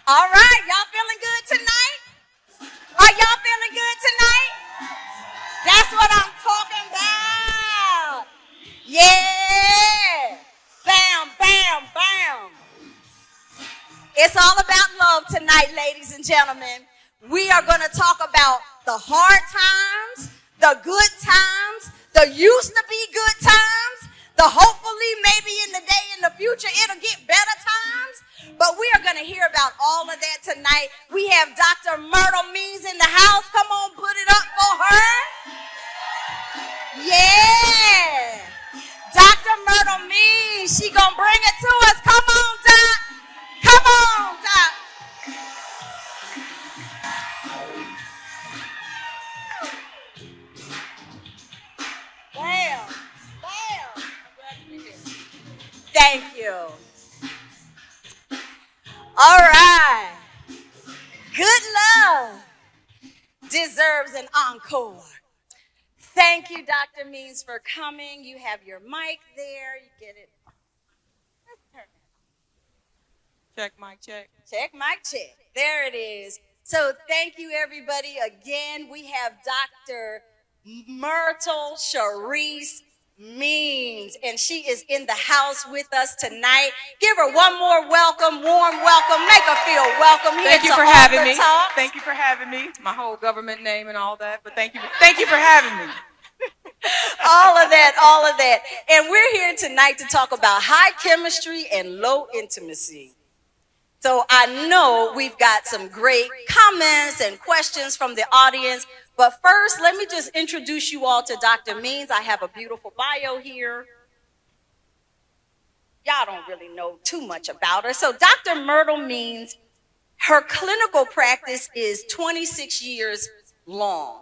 All right, y'all feeling good tonight? Are y'all feeling good tonight? That's what I'm talking about. Yeah. Bam, bam, bam. It's all about love tonight, ladies and gentlemen. We are going to talk about the hard times, the good times, the used to be good times, the hopefully maybe in the day in the future it'll get better times. But we are going to hear about all of that tonight. We have Dr. Myrtle Means in the house. Come on, put it up for her. Yeah. Dr. Myrtle Means, she going to bring it to us. Come on, Doc. Come on, Doc. Bam. Bam. Thank you. All right. Good love deserves an encore. Thank you, Dr. Means, for coming. You have your mic there. You get it. Let's turn it. Check, mic, check. Check, mic, check. There it is. So thank you, everybody. Again, we have Dr. Myrtle Means, and she is in the house with us tonight. Give her one more welcome, warm welcome. Make her feel welcome. Thank you for having me. Thank you for having me. My whole government name and all that, but thank you for having me. all of that. And we're here tonight to talk about high chemistry and low intimacy. So I know we've got some great comments and questions from the audience. But first, let me just introduce you all to Dr. Means. I have a beautiful bio here. Y'all don't really know too much about her. So Dr. Myrtle Means, her clinical practice is 26 years long.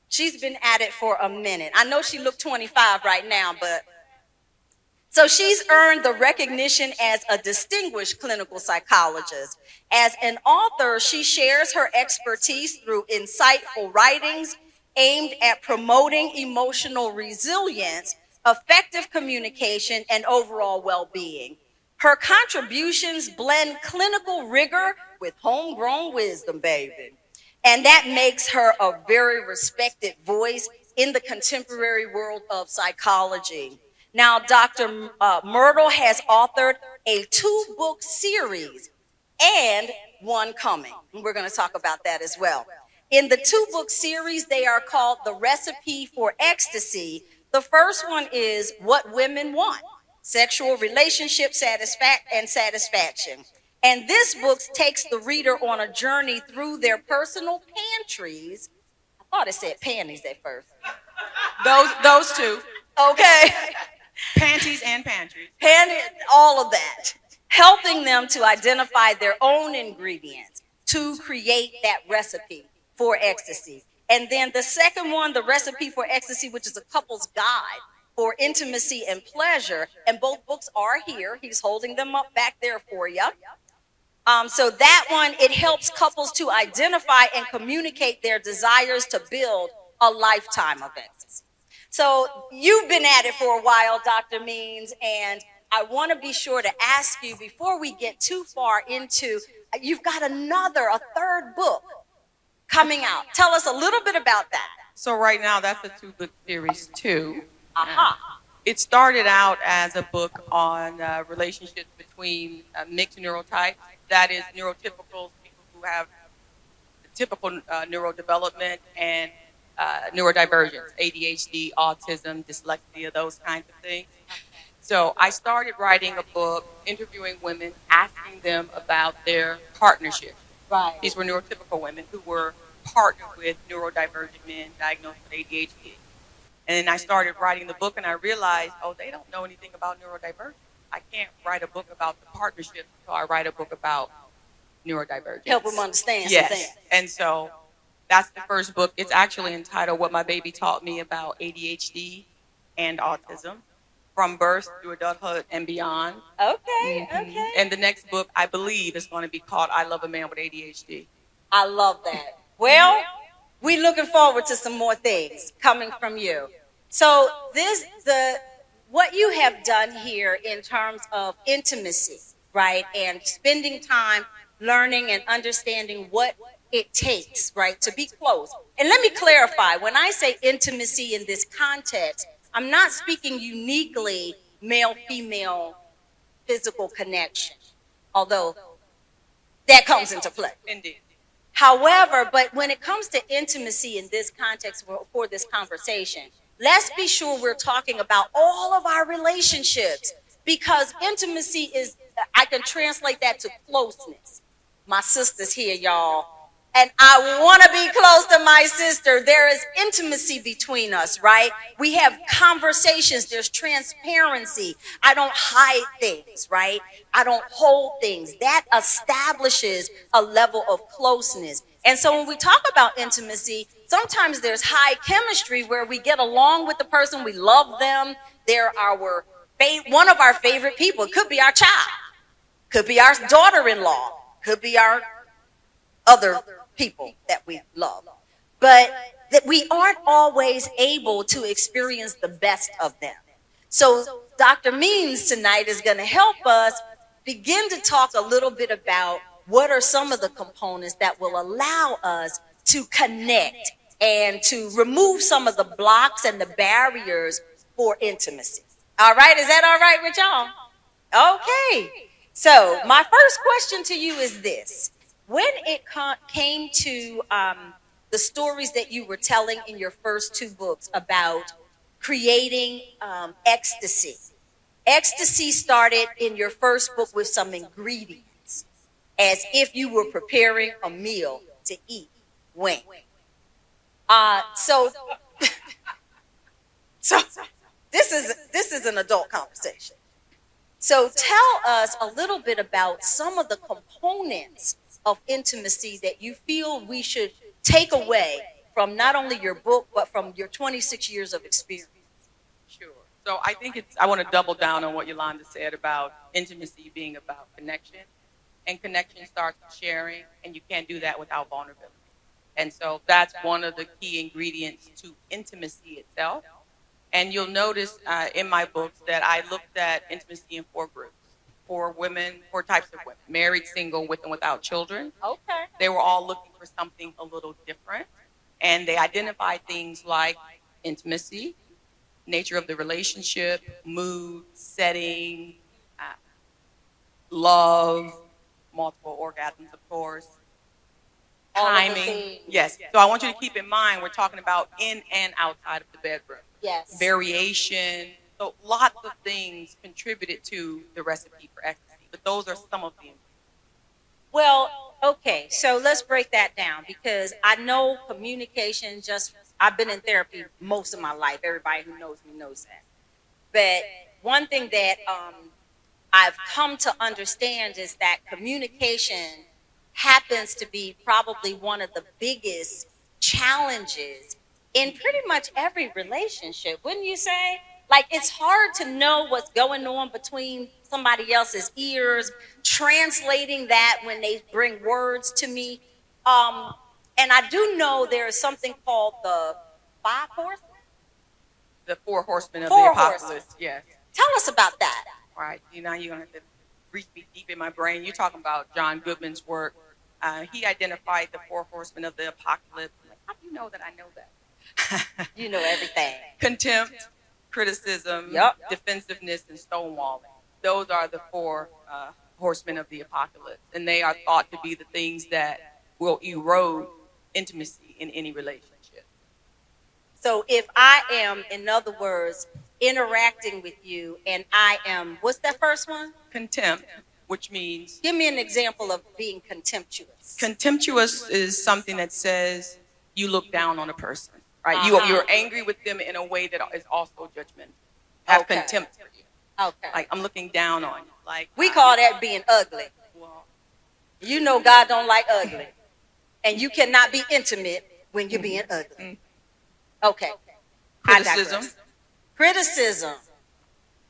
She's been at it for a minute. I know she looked 25 right now, but so she's earned the recognition as a distinguished clinical psychologist. As an author, she shares her expertise through insightful writings aimed at promoting emotional resilience, effective communication, and overall well-being. Her contributions blend clinical rigor with homegrown wisdom, baby. And that makes her a very respected voice in the contemporary world of psychology. Now, Dr. Myrtle has authored a 2-book series and one coming. We're going to talk about that as well. In the 2-book series, they are called The Recipe for Ecstasy. The first one is What Women Want, Sexual Relationship Satisfaction. And this book takes the reader on a journey through their personal pantries. I thought it said panties at first. Those two. Okay. Panties and pantries. All of that. Helping them to identify their own ingredients to create that recipe for ecstasy. And then the second one, The Recipe for Ecstasy, which is a couple's guide for intimacy and pleasure. And both books are here. He's holding them up back there for you. So that one, it helps couples to identify and communicate their desires to build a lifetime of ecstasy. So you've been at it for a while, Dr. Means, and I want to be sure to ask you before we get too far into, you've got a 3rd book coming out. Tell us a little bit about that. So right now, that's a 2-book series too. Aha. It started out as a book on relationships between mixed neurotypes. That is neurotypicals, people who have the typical neurodevelopment, and neurodivergence, ADHD, autism, dyslexia, those kinds of things. So I started writing a book, interviewing women, asking them about their partnership. Right. These were neurotypical women who were partnered with neurodivergent men diagnosed with ADHD. And then I started writing the book, and I realized, they don't know anything about neurodivergence. I can't write a book about the partnership, so I write a book about neurodivergence. Help them understand something. Yes. And so that's the first book. It's actually entitled What My Baby Taught Me About ADHD and Autism, from birth through adulthood and beyond. Okay, okay. And the next book, I believe, is going to be called I Love a Man with ADHD. I love that. Well, we're looking forward to some more things coming from you. So what you have done here in terms of intimacy, right, and spending time learning and understanding what it takes, right, to be close. And let me clarify, when I say intimacy in this context, I'm not speaking uniquely male-female physical connection, although that comes into play. Indeed. However, but when it comes to intimacy in this context for this conversation, let's be sure we're talking about all of our relationships, because intimacy is, I can translate that to closeness. My sister's here, y'all, and I want to be close to my sister. There is intimacy between us, right? We have conversations. There's transparency. I don't hide things, right? I don't hold things. That establishes a level of closeness. And so when we talk about intimacy, sometimes there's high chemistry where we get along with the person. We love them. They're one of our favorite people. It could be our child, could be our daughter-in-law, could be our other people that we love, but that we aren't always able to experience the best of them. So Dr. Means tonight is going to help us begin to talk a little bit about what are some of the components that will allow us to connect and to remove some of the blocks and the barriers for intimacy. All right, is that all right with y'all? Okay. So my first question to you is this. When it came to the stories that you were telling in your first two books about creating ecstasy, ecstasy started in your first book with some ingredients, as if you were preparing a meal to eat. When? So this is an adult conversation. So tell us a little bit about some of the components of intimacy that you feel we should take away from not only your book, but from your 26 years of experience. Sure. So I think I want to double down on what Yolanda said about intimacy being about connection. And connection starts with sharing, and you can't do that without vulnerability. And so that's one of the key ingredients to intimacy itself. And you'll notice in my books that I looked at intimacy in 4 groups. 4 types of women: married, single, with and without children. Okay. They were all looking for something a little different. And they identified things like intimacy, nature of the relationship, mood, setting, love, multiple orgasms, of course, timing. Yes. So I want you to keep in mind, we're talking about in and outside of the bedroom. Yes. Variation. So lots of things contributed to the recipe for ecstasy, but those are some of them. Well, okay, so let's break that down, because I know communication, I've been in therapy most of my life. Everybody who knows me knows that. But one thing that I've come to understand is that communication happens to be probably one of the biggest challenges in pretty much every relationship, wouldn't you say? Like, it's hard to know what's going on between somebody else's ears, translating that when they bring words to me. And I do know there is something called the 5 horsemen. The 4 horsemen of 4 the apocalypse. horsemen. Yes. Tell us about that. All right. Now you're going to have to reach me deep in my brain. You're talking about John Goodman's work. He identified the 4 horsemen of the apocalypse. Like, how do you know that I know that? You know everything. Contempt, criticism, defensiveness, and stonewalling. Those are the 4 horsemen of the apocalypse. And they are thought to be the things that will erode intimacy in any relationship. So if I am, in other words, interacting with you and I am, what's that first one? Contempt, which means... Give me an example of being contemptuous. Contemptuous is something that says you look down on a person, right? You're angry with them in a way that is also judgmental. Have contempt for you. Okay. Like, I'm looking down on you. Like, we call that being ugly. Well, you know God don't like ugly. And you cannot be intimate when you're being ugly. Okay. Criticism. Criticism.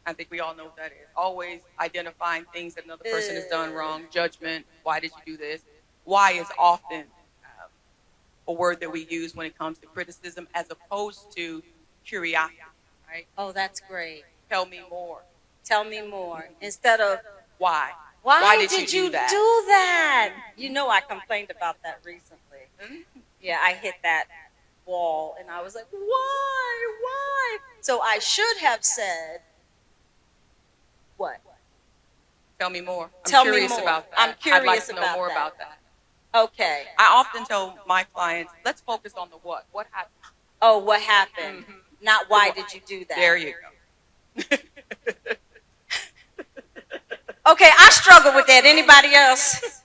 I think we all know what that is. Always identifying things that another person has done wrong. Judgment. Why did you do this? Why is often a word that we use when it comes to criticism, as opposed to curiosity, right? Oh, that's great. Tell me more. Tell me more. Instead of why. Why did you do that? You know, I complained about that recently. Yeah, I hit that wall and I was like, why? Why? So I should have said, what? Tell me more. I'm Tell me curious more. about that. I'm I'd like curious to know about more that. about that. Okay. I often tell my clients, let's focus on the what. What happened? Oh, what happened? Not why did you do that? There you go. Okay, I struggle with that. Anybody else?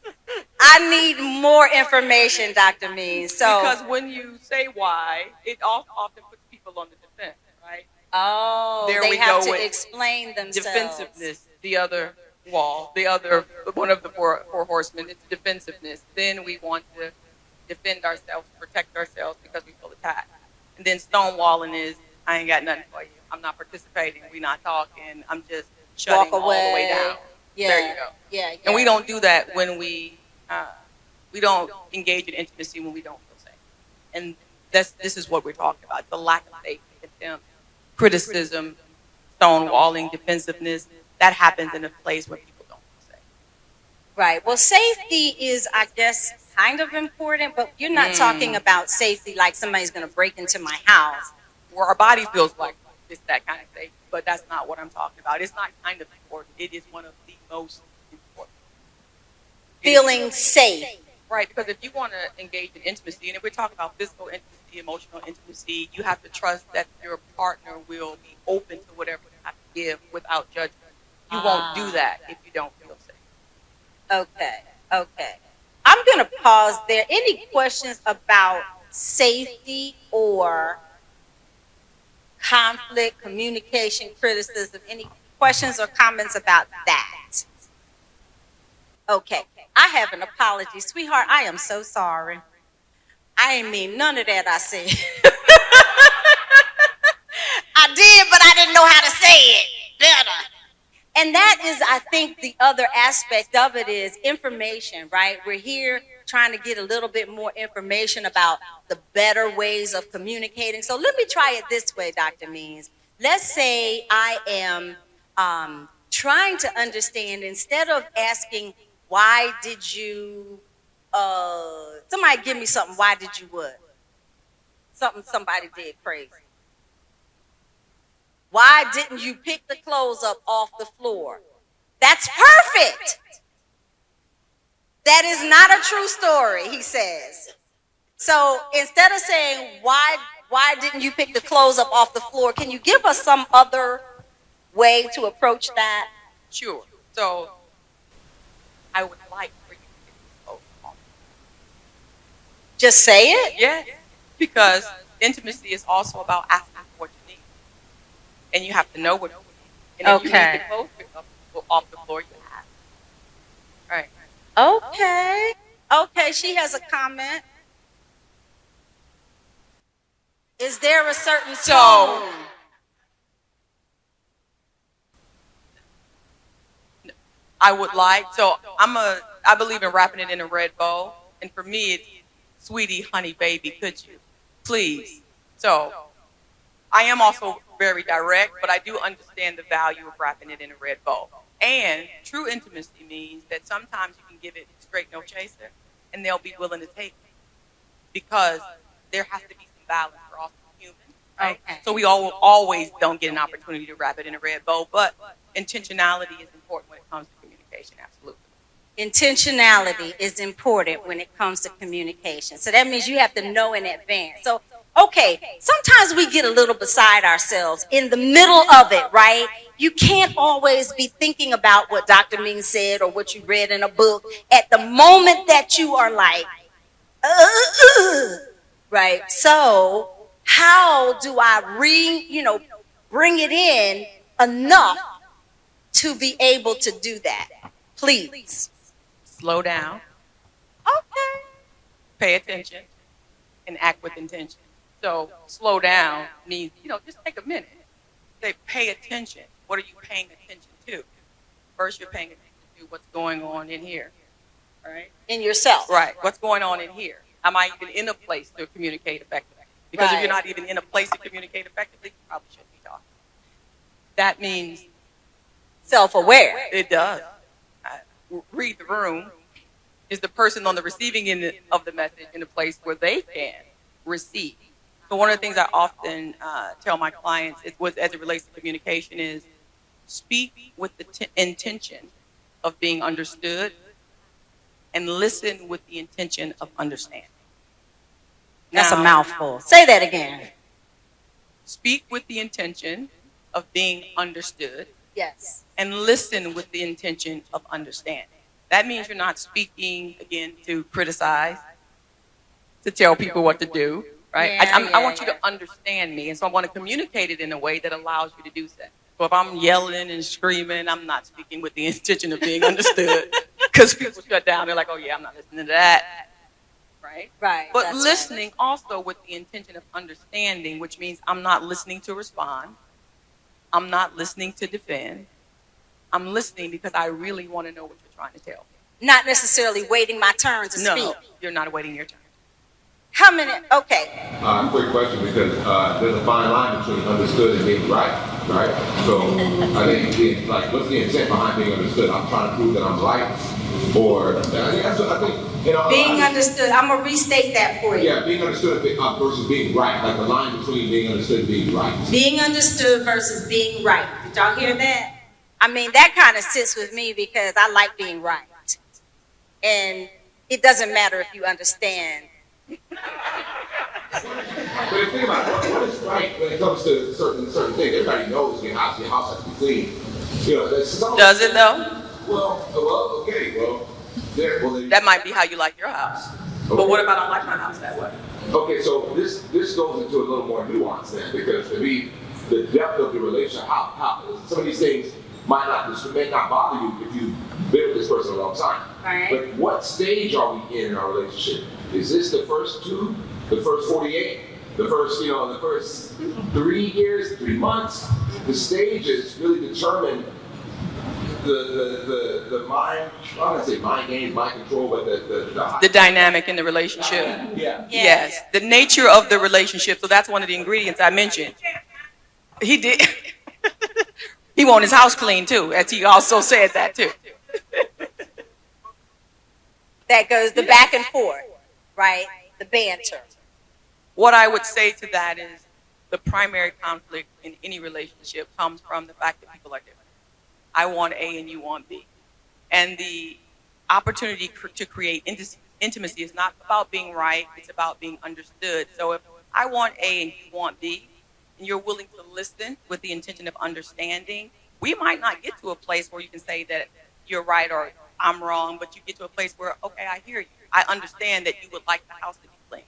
I need more information, Dr. Means. So, Because when you say why, it often puts people on the defense, right? oh, There they we have go to with explain themselves. defensiveness, the other wall, the other one of the four horsemen. It's defensiveness. Then we want to defend ourselves, protect ourselves because we feel attacked. And then stonewalling is, I ain't got nothing for you. I'm not participating. We're not talking. I'm just shutting all the way down. Yeah. There you go. Yeah, yeah. And we don't do that when we don't engage in intimacy when we don't feel safe. And this is what we're talking about: the lack of safety, contempt, criticism, stonewalling, defensiveness. That happens in a place where people don't feel safe. Right. Well, safety is, I guess, kind of important, but you're not talking about safety like somebody's going to break into my house. Where our body feels like it's that kind of safety, but that's not what I'm talking about. It's not kind of important. It is one of the most important. Feeling safe. Right, because if you want to engage in intimacy, and if we're talking about physical intimacy, emotional intimacy, you have to trust that your partner will be open to whatever you have to give without judgment. You won't do that if you don't feel safe. Okay, okay. I'm going to pause there. Any questions about safety or conflict, communication, criticism? Any questions or comments about that? Okay. I have an apology. Sweetheart, I am so sorry. I ain't mean none of that I said. I did, but I didn't know how to say it better. And that is, I think, the other aspect of it is information, right? We're here trying to get a little bit more information about the better ways of communicating. So let me try it this way, Dr. Means. Let's say I am trying to understand, instead of asking, why did you, somebody give me something, why did you what? Something somebody did crazy. Why didn't you pick the clothes up off the floor? That's perfect. That is not a true story, he says. So instead of saying, why didn't you pick the clothes up off the floor, can you give us some other way to approach that? Sure. So I would like for you to get the clothes off. Just say it? Yeah, because intimacy is also about asking for what you need. And you have to know what you need. And if you need the clothes picked up off the floor, you have. Right. Okay. Okay, she has a comment. Is there a certain tone? I would like, so I believe in wrapping it in a red bow. And for me, it's sweetie, honey, baby, could you? Please. So I am also very direct, but I do understand the value of wrapping it in a red bow. And true intimacy means that sometimes you can give it straight, no chaser, and they'll be willing to take it. Because there has to be some balance. We're also human, right? Okay. So we always don't get an opportunity to wrap it in a red bow, but intentionality is important when it comes to communication, absolutely. Intentionality is important when it comes to communication. So that means you have to know in advance. So, okay, sometimes we get a little beside ourselves in the middle of it, right? You can't always be thinking about what Dr. Ming said or what you read in a book at the moment that you are like, right? So how do I bring it in enough to be able to do that? Please. Slow down, Okay. pay attention, and act with intention. So slow down means, just take a minute. Say, pay attention. What are you paying attention to? First, you're paying attention to what's going on in here, right? In yourself. Right. What's going on in here? Am I even in a place to communicate effectively? Because if you're not even in a place to communicate effectively, you probably shouldn't be talking. That means Self-aware. it does. Read the room. is the person on the receiving end of the message in a place where they can receive. So one of the things I often tell my clients as it relates to communication is speak with the intention of being understood and listen with the intention of understanding. That's Now, a mouthful. Say that again. Speak with the intention of being understood. Yes. And listen with the intention of understanding. That means you're not speaking, again, to criticize, to tell people what to do, right? I want you to understand me, and so I want to communicate it in a way that allows you to do so. So if I'm yelling and screaming, I'm not speaking with the intention of being understood, because people shut down. They're like, oh, yeah, I'm not listening to that, right? Right. But listening also with the intention of understanding, which means I'm not listening to respond. I'm not listening to defend. I'm listening because I really want to know what you're trying to tell me. Not necessarily waiting my turn to speak. No, you're not waiting your turn. How many? Okay. Quick question, because there's a fine line between understood and being right? So I think, like, what's the intent behind being understood? I'm trying to prove that I'm right, or I think, you know, being understood. I'm gonna restate that for you. Yeah, being understood versus being right, like the line between being understood and being right. Being understood versus being right. Did y'all hear that? I mean, that kind of sits with me because I like being right, and it doesn't matter if you understand. But think about it, what is right when it comes to certain things? Everybody knows your house has to be clean. You know, does it though? Okay. That might be how you like your house. Okay. But what if I don't like my house that way? Okay, so this goes into a little more nuance then, because to me, the depth of the relationship, how some of these things may not bother you if you've been with this person a long time. Right. But what stage are we in our relationship? Is this the first 2, the first 48, the first 3 years, 3 months? The stages really determine the mind, I'm not gonna say mind games, mind control, but the dynamic in the relationship. Yeah. Yes, the nature of the relationship. So that's one of the ingredients I mentioned. He did. He wanted his house clean too, as he also said that too. That goes the back and forth, right? The banter. What I would say to that is the primary conflict in any relationship comes from the fact that people are different. I want A and you want B. And the opportunity to create intimacy is not about being right, it's about being understood. So if I want A and you want B, and you're willing to listen with the intention of understanding, we might not get to a place where you can say that you're right or I'm wrong, but you get to a place where, okay, I hear you. I understand that you would like the house to be clean.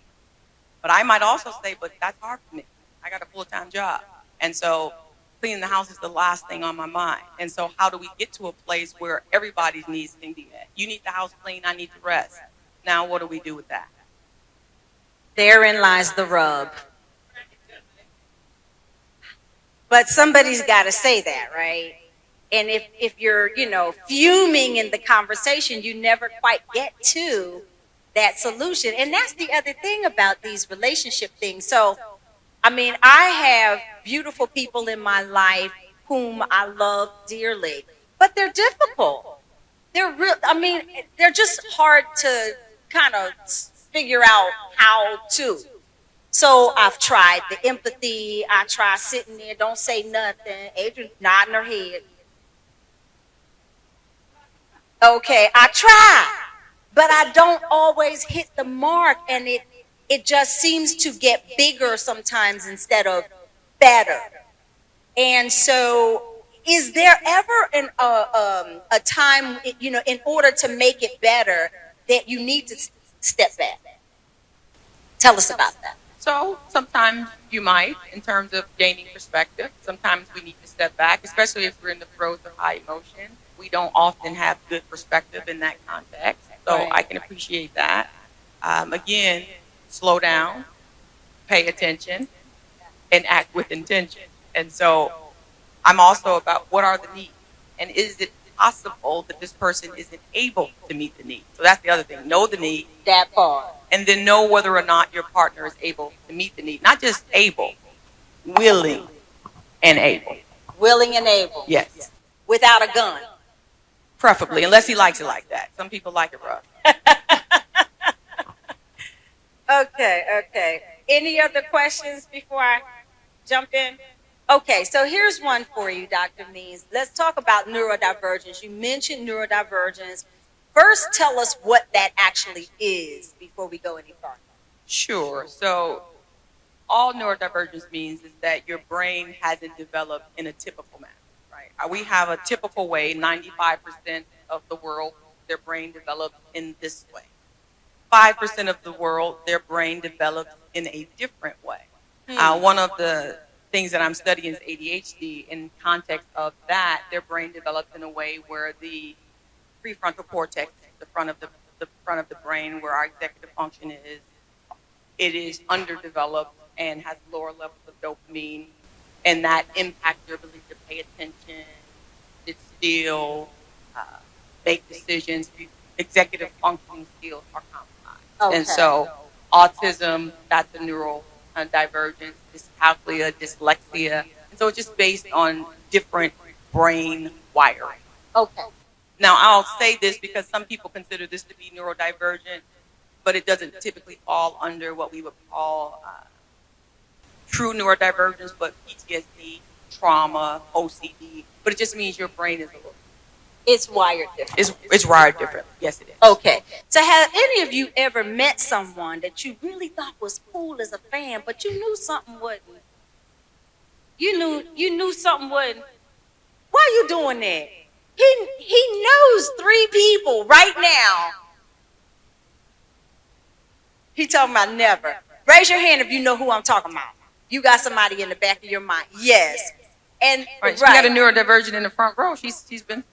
But I might also say, but that's hard for me. I got a full-time job. And so cleaning the house is the last thing on my mind. And so how do we get to a place where everybody's needs can be met? You need the house clean, I need to rest. Now what do we do with that? Therein lies the rub. But somebody's got to say that, right? And if you're, fuming in the conversation, you never quite get to that solution. And that's the other thing about these relationship things. So, I mean, I have beautiful people in my life whom I love dearly, but they're difficult. They're just hard to kind of figure out how to. So I've tried the empathy. I try sitting there, don't say nothing. Adrian nodding her head. Okay, I try, but I don't always hit the mark, and it just seems to get bigger sometimes instead of better. And so, is there ever a time, in order to make it better, that you need to step back? Tell us about that. So sometimes you might, in terms of gaining perspective. Sometimes we need to step back, especially if we're in the throes of high emotion. We don't often have good perspective in that context. So Right. I can appreciate that. Again, slow down, pay attention, and act with intention. And so I'm also about what are the needs? And is it possible that this person isn't able to meet the need? So that's the other thing. Know the need. That part. And then know whether or not your partner is able to meet the need. Not just able, willing and able. Willing and able. Yes. Without a gun. Preferably, unless he likes it like that. Some people like it rough. Okay. Any other questions before I jump in? Okay, so here's one for you, Dr. Means. Let's talk about neurodivergence. You mentioned neurodivergence. First, tell us what that actually is before we go any further. Sure. So all neurodivergence means is that your brain hasn't developed in a typical manner, right? We have a typical way. 95% of the world, their brain developed in this way. 5% of the world, their brain develops in a different way. One of the things that I'm studying is ADHD. In context of that, their brain develops in a way where the prefrontal cortex, the front of the brain, where our executive function is, it is underdeveloped and has lower levels of dopamine, and that impacts your ability to pay attention, sit still, make decisions. Executive functioning skills are compromised. Okay. And so autism, that's a neural divergence, dyscalculia, dyslexia. And so it's just based on different brain wiring. Okay. Now, I'll say this because some people consider this to be neurodivergent, but it doesn't typically fall under what we would call true neurodivergence, but PTSD, trauma, OCD. But it just means your brain is a little. It's wired different. It's wired different. Yes, it is. Okay. So have any of you ever met someone that you really thought was cool as a fan, but you knew something wasn't? You knew something wasn't. Why are you doing that? He knows 3 people right now. He talking about never. Raise your hand if you know who I'm talking about. You got somebody in the back of your mind. Yes. And right. She got a neurodivergent in the front row. She's been.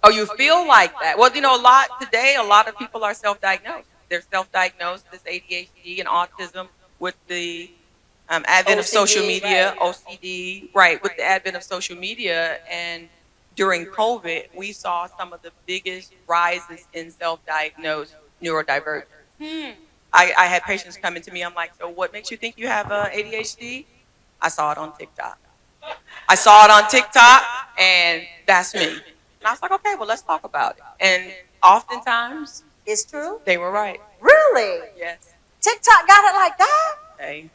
Oh, you feel like that? Well, a lot of people are self-diagnosed. They're self-diagnosed as ADHD and autism with the advent of social media, right. OCD, right? With the advent of social media, and during COVID, we saw some of the biggest rises in self-diagnosed neurodivergence. I had patients coming to me. I'm like, so what makes you think you have ADHD? I saw it on TikTok. And that's me. And I was like, okay, well, let's talk about it. And oftentimes, it's true. They were right. Really? Yes. TikTok got it like that? Hey.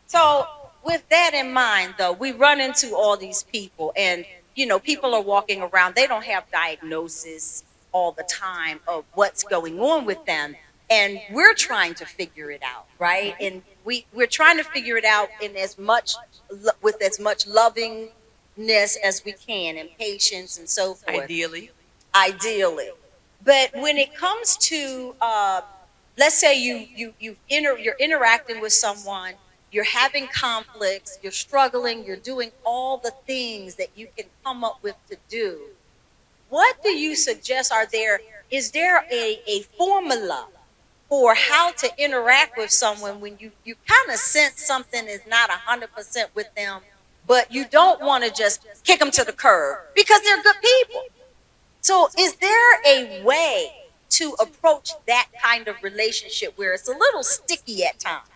So, with that in mind, though, we run into all these people, and people are walking around. They don't have diagnosis all the time of what's going on with them, and we're trying to figure it out, right? And we're trying to figure it out with as much lovingness as we can, and patience and so forth. Ideally. But when it comes to let's say you're interacting with someone, you're having conflicts, you're struggling, you're doing all the things that you can come up with to do. What do you suggest? Is there a formula for how to interact with someone when you kind of sense something is not 100% with them, but you don't want to just kick them to the curb because they're good people? So is there a way to approach that kind of relationship where it's a little sticky at times?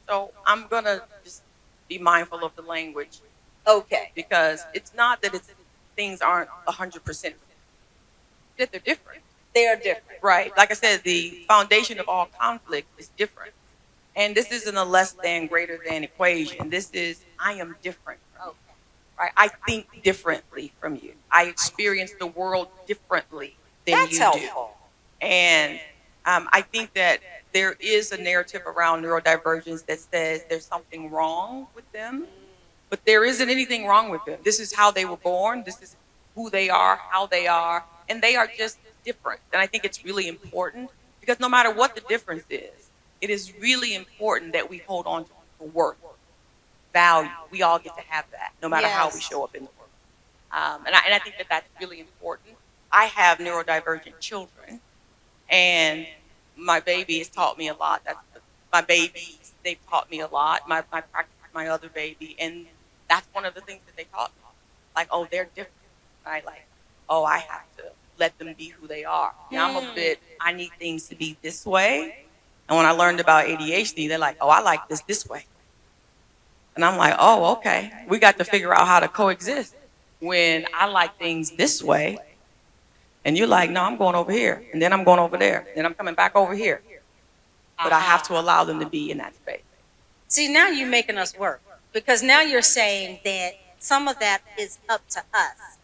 So I'm going to just be mindful of the language. Okay. Because it's not that things aren't 100%. That they're different. They're different. Right. Like I said, the foundation of all conflict is different. And this isn't a less than, greater than equation. This is, I am different from you. Right? I think differently from you. I experience the world differently than That's you helpful. do. And I think that there is a narrative around neurodivergence that says there's something wrong with them, but there isn't anything wrong with them. This is how they were born. This is who they are, how they are, and they are just different. And I think it's really important because no matter what the difference is, it is really important that we hold on to worth, value. We all get to have that, no matter how we show up in the world. And I think that that's really important. I have neurodivergent children, and my baby has taught me a lot. My babies, they've taught me a lot. My practice, my other baby, and that's one of the things that they taught me. Like, oh, they're different, right? Like, oh, I have to let them be who they are. Now, I need things to be this way. And when I learned about ADHD, they're like, oh, I like this way. And I'm like, oh, okay. We got to figure out how to coexist when I like things this way And you're like, no, I'm going over here, and then I'm going over there, and then I'm coming back over here. But I have to allow them to be in that space. See, now you're making us work, because now you're saying that some of that is up to us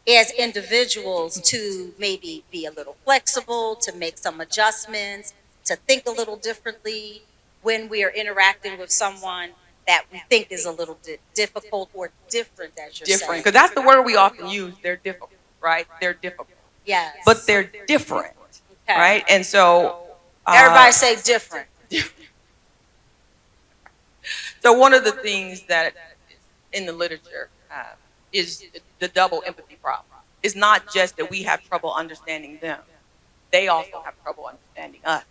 as individuals to maybe be a little flexible, to make some adjustments, to think a little differently when we are interacting with someone that we think is a little difficult or different, as you're saying. Different, because that's the word we often use. They're difficult, right? They're difficult. Yes. But they're different, Okay. right? And so everybody say different. So one of the things that in the literature is the double empathy problem. It's not just that we have trouble understanding them. They also have trouble understanding us.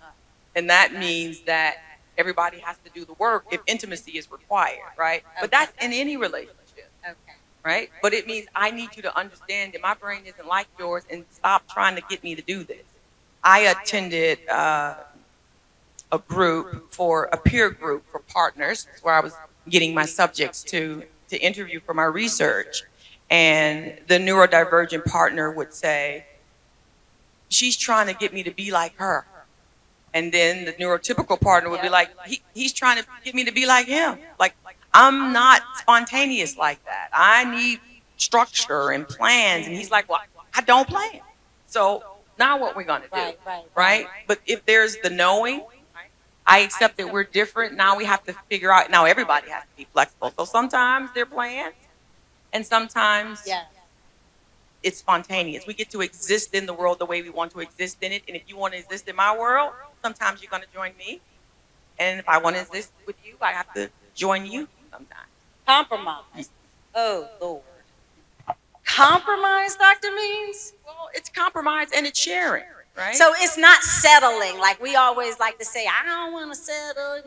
And that means that everybody has to do the work if intimacy is required, right? But that's in any relationship, right? But it means I need you to understand that my brain isn't like yours, and stop trying to get me to do this. I attended a peer group for partners, where I was getting my subjects to interview for my research. And the neurodivergent partner would say, she's trying to get me to be like her. And then the neurotypical partner would be like, he's trying to get me to be like him. Like, I'm not spontaneous like that. I need structure and plans. And he's like, well, I don't plan. So now what we're going to do, right? But if there's the knowing, I accept that we're different. Now we have to figure out, now everybody has to be flexible. So sometimes they're planned, and sometimes it's spontaneous. We get to exist in the world the way we want to exist in it. And if you want to exist in my world, sometimes you're going to join me. And if I want to exist with you, I have to join you sometimes. Compromise. Oh, Lord. Compromise, Dr. Means? Well, it's compromise and it's sharing, right? So it's not settling. Like we always like to say, I don't want to settle,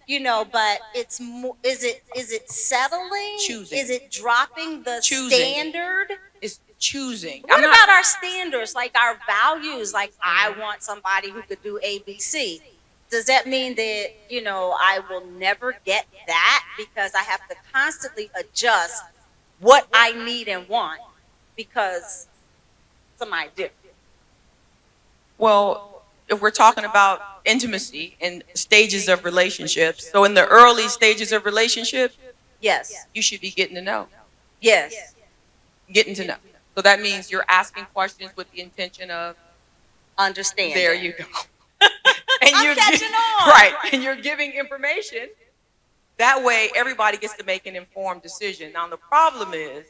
you know, but it's more, is it settling? Choosing. Is it dropping the standard? It's choosing. What about our standards, like our values? Like, I want somebody who could do A, B, C. Does that mean that, you know, I will never get that because I have to constantly adjust what I need and want because somebody different? Well, if we're talking about intimacy and stages of relationships, so in the early stages of relationship, yes, you should be getting to know. Yes. Getting to know. So that means you're asking questions with the intention of understanding. There you go. And I'm catching on. Right. And you're giving information. That way everybody gets to make an informed decision. Now the problem is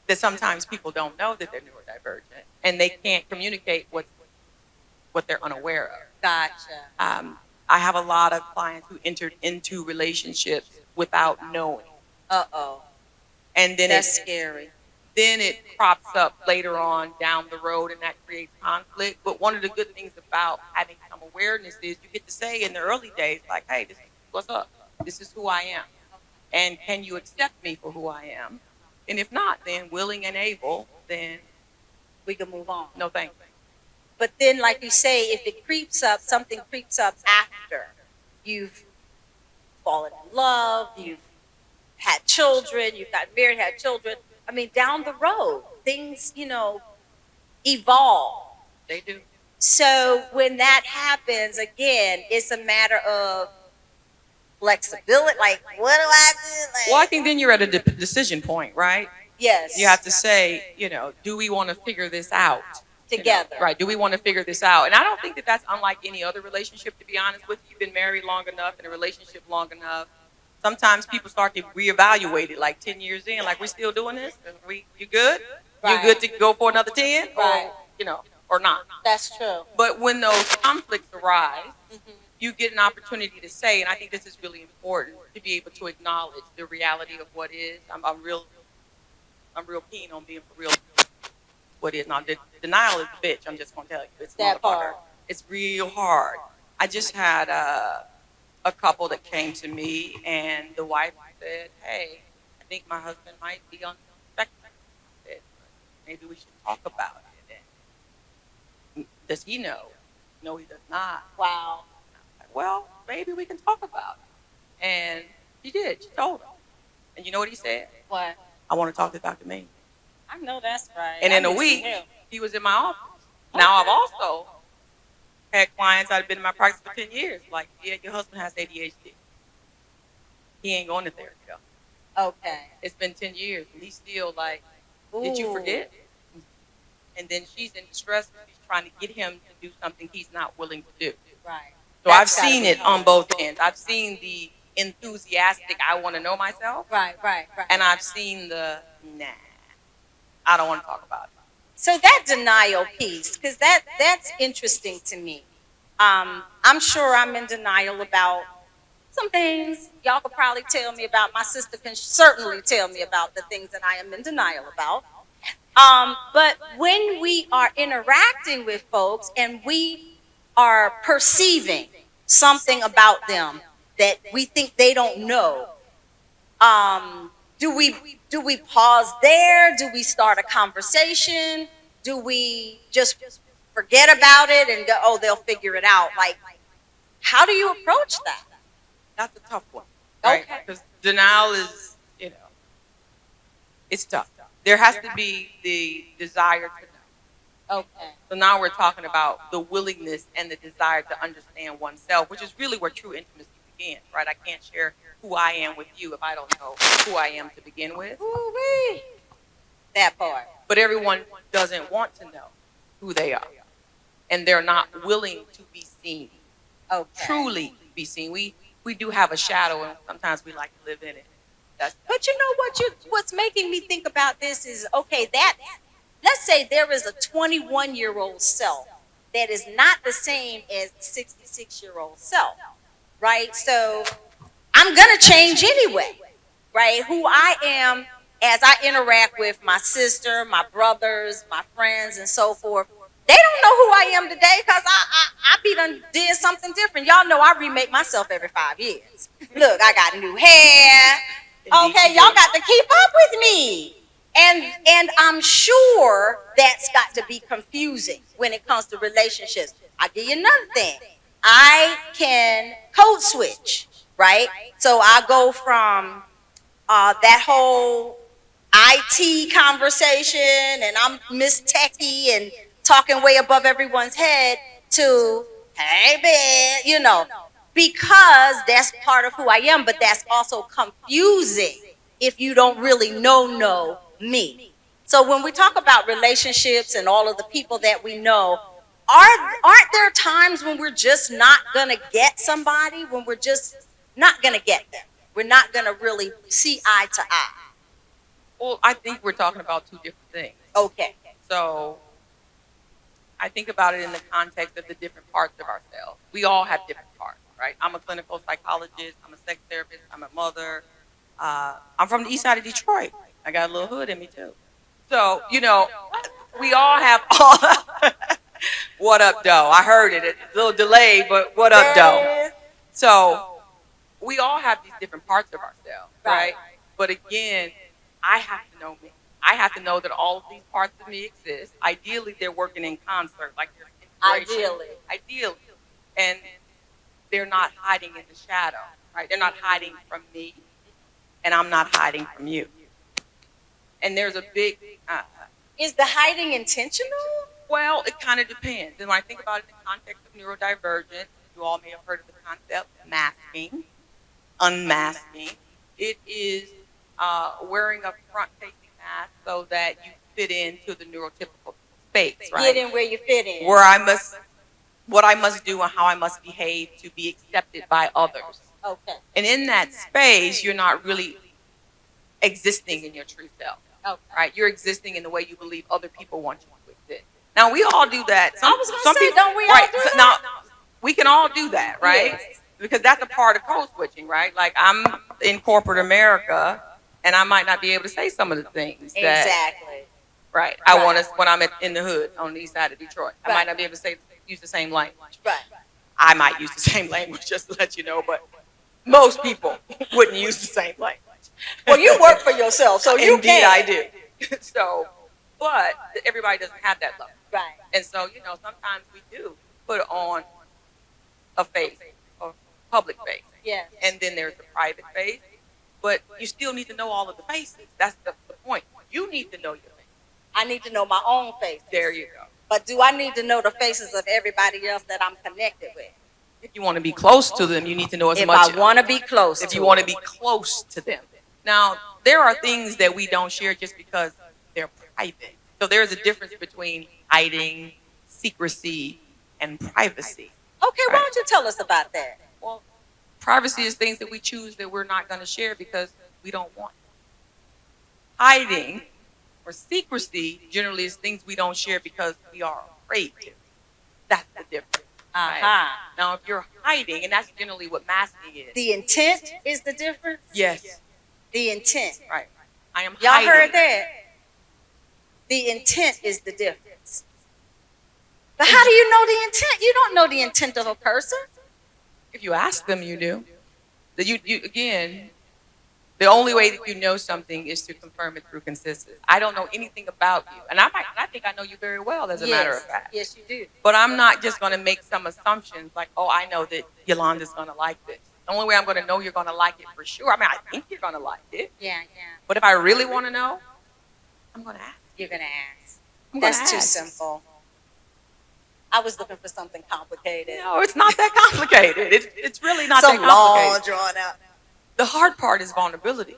that sometimes people don't know that they're neurodivergent and they can't communicate what they're unaware of. Gotcha. I have a lot of clients who entered into relationships without knowing. Uh-oh. And then that's scary. Then it crops up later on down the road, and that creates conflict. But one of the good things about having some awareness is you get to say in the early days, like, hey, this is what's up. This is who I am. And can you accept me for who I am? And if not, then willing and able, then we can move on. No, thank you. But then, like you say, if it creeps up, something creeps up after you've fallen in love, you've had children, you've got married, had children. I mean, down the road, things, you know, evolve. They do. So when that happens, again, it's a matter of flexibility. Like, what do I do? Like, well, I think then you're at a decision point, right? Yes. You have to say, you know, do we want to figure this out? Together. You know, right. Do we want to figure this out? And I don't think that that's unlike any other relationship, to be honest with you. You've been married long enough, in a relationship long enough. Sometimes people start to reevaluate it like 10 years in, like, we're still doing this? You good? Right. You good to go for another 10? Right. Or, you know, or not? That's true. But when those conflicts arise, you get an opportunity to say, and I think this is really important, to be able to acknowledge the reality of what is. I'm real keen on being for real. What is now? Denial is a bitch. I'm just gonna tell you, it's that part. It's real hard. I just had a couple that came to me, and the wife said, "Hey, I think my husband might be on the spectrum. Maybe we should talk about it." And does he know? No, he does not. Wow. Well, maybe we can talk about it. And she did. She told him. And you know what he said? What? I want to talk to Dr. Means. I know that's right. And in a week, he was in my office. Now I've also had clients that have been in my practice for 10 years. Like, yeah, your husband has ADHD. He ain't going to therapy though. Okay. It's been 10 years, and he's still like, did you forget? And then she's in distress. She's trying to get him to do something he's not willing to do. Right. So I've seen it on both ends. I've seen the enthusiastic, I want to know myself. Right. And I've seen the, nah, I don't want to talk about it. So that denial piece, because that's interesting to me. I'm sure I'm in denial about some things. Y'all could probably tell me about. My sister can certainly tell me about the things that I am in denial about. But when we are interacting with folks and we are perceiving something about them that we think they don't know, do we pause there? Do we start a conversation? Do we just forget about it and go, oh, they'll figure it out? Like, how do you approach that? That's a tough one, right? Okay. Because denial is, it's tough. There has to be the desire to know. Okay. So now we're talking about the willingness and the desire to understand oneself, which is really where true intimacy begins, right? I can't share who I am with you if I don't know who I am to begin with. Ooh-wee. That part. But everyone doesn't want to know who they are, and they're not willing to be seen, truly be seen. We do have a shadow, and sometimes we like to live in it. But you know what's making me think about this is, okay, let's say there is a 21-year-old self that is not the same as the 66-year-old self, right? So I'm going to change anyway, right? Who I am as I interact with my sister, my brothers, my friends, and so forth. They don't know who I am today because I done did something different. Y'all know I remake myself every 5 years. Look, I got new hair. Okay, y'all got to keep up with me. And I'm sure that's got to be confusing when it comes to relationships. I'll give you another thing. I can code switch, right? So I go from that whole IT conversation and I'm Miss Techie and talking way above everyone's head to, hey, babe, because that's part of who I am, but that's also confusing if you don't really know me. So when we talk about relationships and all of the people that we know, aren't there times when we're just not going to get somebody, when we're just not going to get them? We're not going to really see eye to eye. Well, I think we're talking about two different things. Okay. So I think about it in the context of the different parts of ourselves. We all have different parts, right? I'm a clinical psychologist. I'm a sex therapist. I'm a mother. I'm from the east side of Detroit. I got a little hood in me too. So, we all have all. What up, doe? I heard it. It's a little delayed, but what up, doe? So we all have these different parts of ourselves, right? But again, I have to know me. I have to know that all of these parts of me exist. Ideally, they're working in concert, like there's integration. Ideally. And they're not hiding in the shadow, right? They're not hiding from me, and I'm not hiding from you. And there's a big... Is the hiding intentional? Well, it kind of depends. And when I think about it in the context of neurodivergent, you all may have heard of the concept masking, unmasking. It is wearing a front-facing mask so that you fit into the neurotypical space, right? Get in where you fit in. What I must do and how I must behave to be accepted by others. Okay. And in that space, you're not really existing in your true self, right? You're existing in the way you believe other people want you to exist. Now, we all do that. I was going to say, don't we all do that? Now, we can all do that, right? Yes. Because that's a part of code switching, right? Like, I'm in corporate America, and I might not be able to say some of the things that, right? I want to, when I'm in the hood on the east side of Detroit, I might not be able to use the same language. Right. I might use the same language, just to let you know, but most people wouldn't use the same language. Well, you work for yourself, so you Indeed, I do. So, but everybody doesn't have that level. Right. And so, sometimes we do put on a face, a public face. Yes. And then there's the private face. But you still need to know all of the faces. That's the point. You need to know your face. I need to know my own faces. There you go. But do I need to know the faces of everybody else that I'm connected with? If you want to be close to them, you need to know as If much. I want to be close If to you want to them. be close to them. Now, there are things that we don't share just because they're private. So there is a difference between hiding, secrecy, and privacy. Okay, why Right. don't you tell us about that? Well, privacy is things that we choose that we're not going to share because we don't want. Hiding or secrecy generally is things we don't share because we are afraid to. That's the difference. Right? Uh-huh. Now, if you're hiding, and that's generally what masking is. The intent is the difference? Yes. The intent. Right. I am Y'all hiding. heard that? The intent is the difference. But how do you know the intent? You don't know the intent of a person. If you ask them, you do. Again, the only way that you know something is to confirm it through consistency. I don't know anything about you, and I think I know you very well, as a matter of fact. Yes, you do. But I'm not just going to make some assumptions like, oh, I know that Yolanda's going to like this. The only way I'm going to know you're going to like it for sure. I mean, I think you're going to like it. Yeah. But if I really want to know, I'm going to ask. You're going to ask. I'm gonna That's too ask. simple. I was looking for something complicated. No, it's not that complicated. It's really not Some that complicated. long drawn out. The hard part is vulnerability.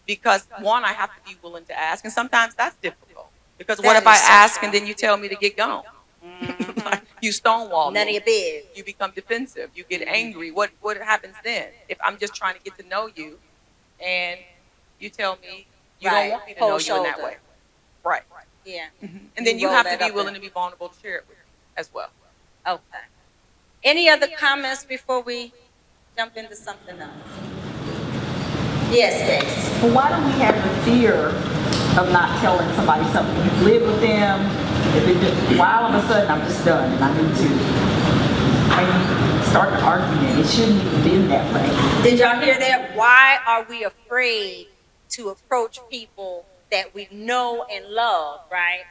Because one, I have to be willing to ask, and sometimes that's difficult. Because what That if I is so ask true. and then you tell me to get gone? Like, you stonewall None of me. your biz. You become defensive. You get angry. What happens then? If I'm just trying to get to know you, and you tell me you Right. don't want me to Cold know you in that shoulder. way, right? Yeah. And then you roll have that to be up willing in. to be vulnerable to share it with me as well. Okay. Any other comments before we jump into something else? Yes, Stace. But why do we have the fear of not telling somebody something? You live with them, if it just, why all of a sudden I'm just done and I need to, and you start the argument. It shouldn't have been that way. Did y'all hear that? Why are we afraid to approach people that we know and love, right?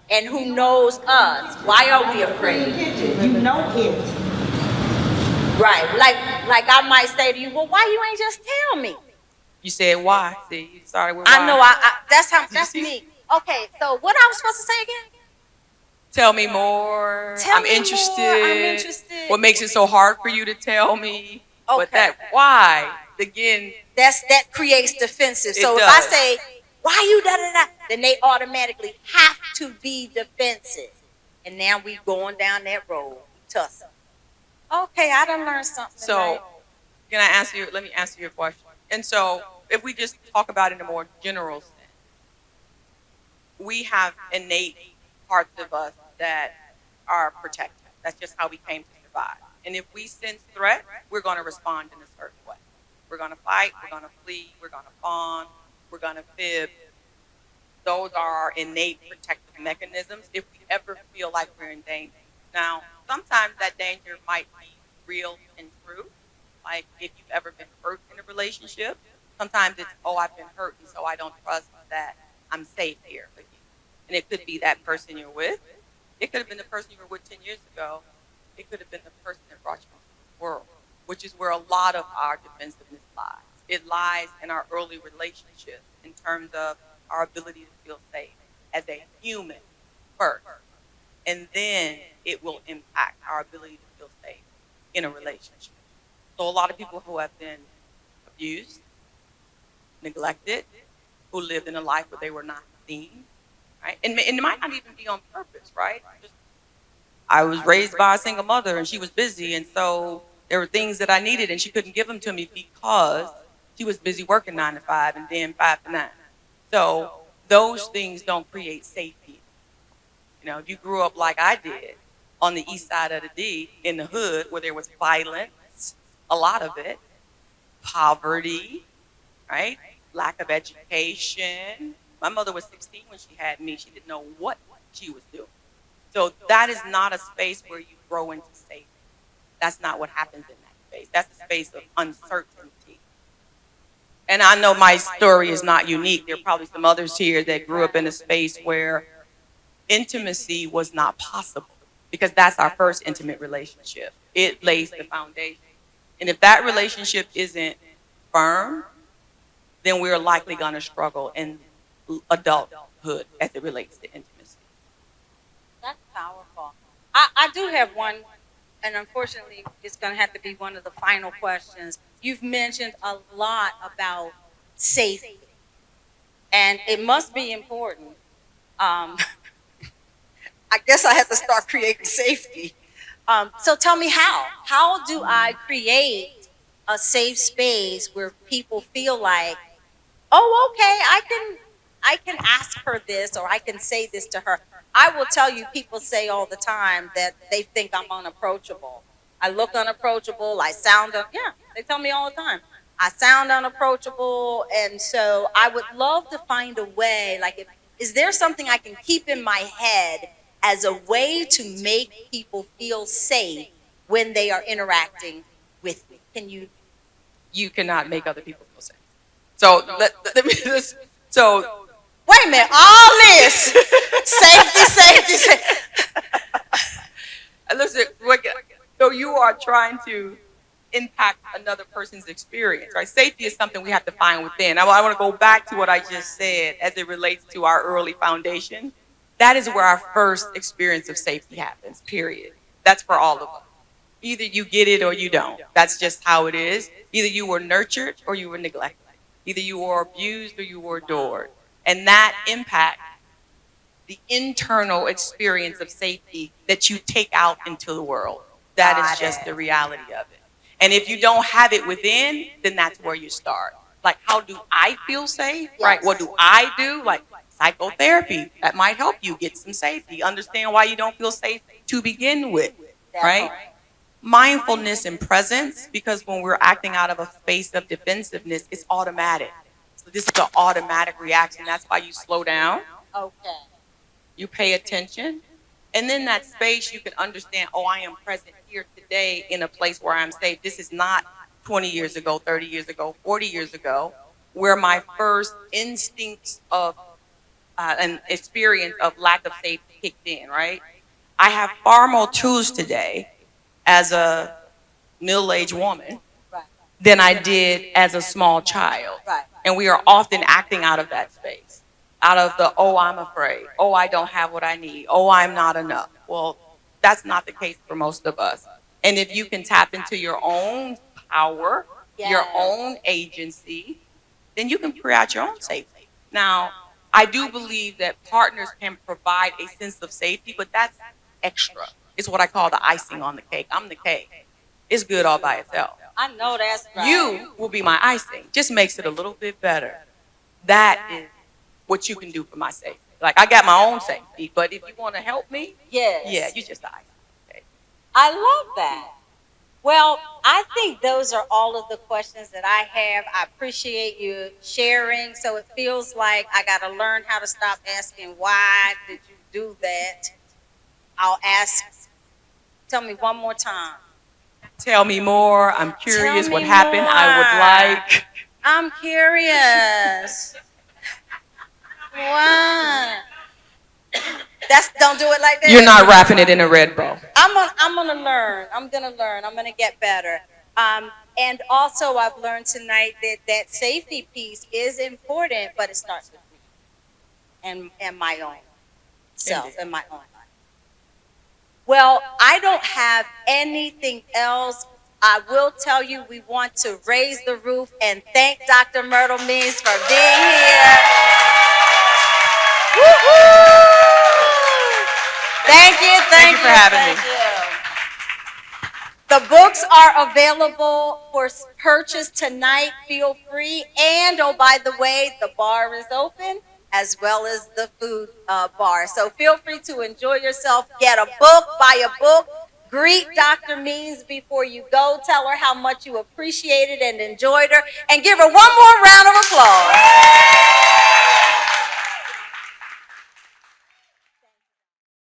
And who knows us? Why are we afraid? You know it. Right. Like I might say to you, well, why you ain't just tell me? You said why? See, you started with why. I know that's me. Okay, so what I was supposed to say again? Tell me more. Tell I'm me more. interested. I'm interested. What makes it so hard for you to tell me? But Okay. that why, again, That creates defensive. So It if I does. say, why you da da da, then they automatically have to be defensive. And now we going down that road, tussle. Okay, I done learned something. so right? can I answer you? Let me answer your question. And so if we just talk about it in a more general sense, we have innate parts of us that are protective. That's just how we came to survive. And if we sense threat, we're going to respond in a certain way. We're going to fight, we're going to flee, we're going to fawn, we're going to fib. Those are our innate protective mechanisms if we ever feel like we're in danger. Now, sometimes that danger might be real and true. Like if you've ever been hurt in a relationship, sometimes it's, oh, I've been hurt, and so I don't trust that I'm safe here with you. And it could be that person you're with. It could have been the person you were with 10 years ago. It could have been the person that brought you into the world, which is where a lot of our defensiveness lies. It lies in our early relationships in terms of our ability to feel safe as a human first. And then it will impact our ability to feel safe in a relationship. So a lot of people who have been abused, neglected, who lived in a life where they were not seen, right? And it might not even be on purpose, right? Just, I was raised by a single mother and she was busy, and so there were things that I needed and she couldn't give them to me because she was busy working 9 to 5 and then 5 to 9. So those things don't create safety. You know, if you grew up like I did on the east side of the D in the hood where there was violence, a lot of it, poverty, right? Lack of education. My mother was 16 when she had me. She didn't know what she was doing. So that is not a space where you grow into safety. That's not what happens in that space. That's a space of uncertainty. And I know my story is not unique. There are probably some others here that grew up in a space where intimacy was not possible, because that's our first intimate relationship. It lays the foundation. And if that relationship isn't firm, then we're likely going to struggle in adult hood as it relates to intimacy. That's powerful. I do have one, and unfortunately, it's going to have to be one of the final questions. You've mentioned a lot about safety, and it must be important. I guess I have to start creating safety. So tell me how. How do I create a safe space where people feel like, oh, okay, I can ask her this or I can say this to her. I will tell you, people say all the time that they think I'm unapproachable. I look unapproachable. I sound yeah. They tell me all the time. I sound unapproachable, and so I would love to find a way. Like, is there something I can keep in my head as a way to make people feel safe when they are interacting with me? Can you? You cannot make other people feel safe. So let me just, so Wait a minute, all this safety. listen, so you are trying to impact another person's experience, right? Safety is something we have to find within. I want to go back to what I just said as it relates to our early foundation. That is where our first experience of safety happens, period. That's for all of us. Either you get it or you don't. That's just how it is. Either you were nurtured or you were neglected. Either you were abused or you were adored. And that impacts the internal experience of safety that you take out into the world. That is just the reality of it. And if you don't have it within, then that's where you start. Like, how do I feel safe? Right? What do I do? Like psychotherapy, that might help you get some safety. Understand why you don't feel safe to begin with, right? Mindfulness and presence, because when we're acting out of a space of defensiveness, it's automatic. So this is an automatic reaction. That's why you slow down. Okay. You pay attention. And then that space, you can understand, oh, I am present here today in a place where I'm safe. This is not 20 years ago, 30 years ago, 40 years ago, where my first instincts of an experience of lack of safety kicked in, right? I have far more tools today as a middle-aged woman than I did as a small child. And we are often acting out of that space, out of the, oh, I'm afraid, oh, I don't have what I need, oh, I'm not enough. Well, that's not the case for most of us. And if you can tap into your own power, your own agency, then you can create your own safety. Now, I do believe that partners can provide a sense of safety, but that's extra. It's what I call the icing on the cake. I'm the cake. It's good all by itself. I know that's right. You will be my icing. Just makes it a little bit better. That is what you can do for my safety. Like, I got my own safety, but if you want to help me, yeah, you just the icing. Okay. I love that. Well, I think those are all of the questions that I have. I appreciate you sharing. So it feels like I got to learn how to stop asking, why did you do that? I'll ask, tell me one more time. Tell me more. I'm curious Tell what me happened. more. I would like. I'm curious. What? Don't do it like that. You're not wrapping it in a red bow. I'm gonna learn. I'm gonna get better. And also, I've learned tonight that safety piece is important, but it starts with me and my own self and my own life. Well, I don't have anything else. I will tell you, we want to raise the roof and thank Dr. Myrtle Means for being here. Woo-hoo! Thank you for having me. The books are available for purchase tonight. Feel free. And, oh, by the way, the bar is open as well as the food bar. So feel free to enjoy yourself. Get a book, buy a book. Greet Dr. Means before you go. Tell her how much you appreciated and enjoyed her. And give her one more round of applause.